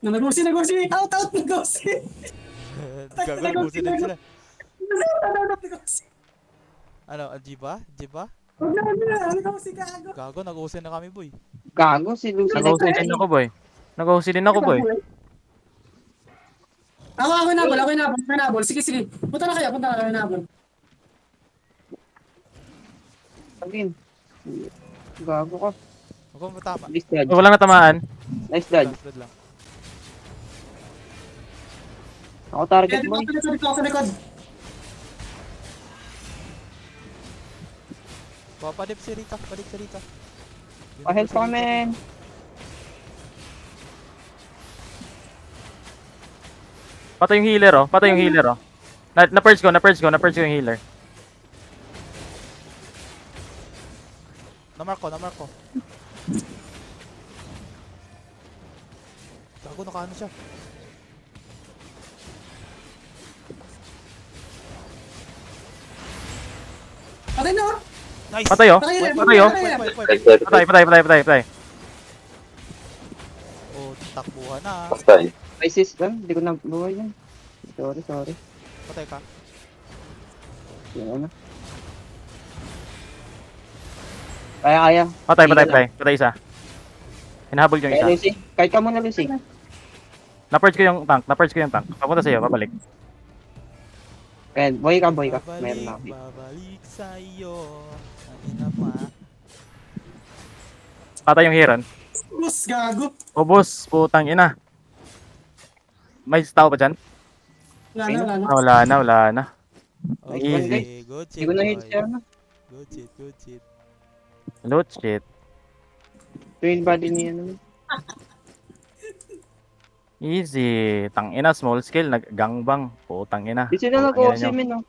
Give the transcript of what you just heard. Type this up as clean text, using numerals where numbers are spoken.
Nagusi. Out, nagusi. Gago, nagusin din sila. Nagusi. Ano, Jiba? Jiba? Huwag na. Nagusi gago. Gago, nagusin na kami, boy. Gago, si Lucy Nag-OC din ako, boy. Nag-OC din ako, boy. Ako nabol. Sige. Punta na kayo nabol. Sabihin. Gago ka. Huwag mo matama. Nice dodge. Oh, walang natamaan. Nice dodge. Dead lang. Ako target Dito boy. ako sa likod. Papadip si Rita. Pa-help ka, men. Patay yung healer, oh. Na-purge ko yung healer. Namark ko. Gago, nakaano siya. Patay na. Nice! Patay, oh. Patay. Oh, takbuhan na. Patay. Isis lang. Hindi ko na buhay yan. Sorry. Patay ka. Yan na. Kaya. Patay isa. Hinahabol yung Kaya isa. Lucy. Kahit ka muna Lucy. Na-purge ko yung tank. Papunta sa'yo, babalik. Kaya boy ka. Meron na ako. Babalik sa'yo. Ang ina mo, ah. Patay yung Heron. Boss, gago. Ubus, putang ina. May tao pa dyan? Wala na. Wala na. Okay, good Hindi shit, ko na hit boy. siya na. Good shit. Loot shit. Twin body niya naman. Easy. Tang ina, small scale, nag-gangbang. Putang ina. Di sila Putang ina nag-OC nyo. min, no?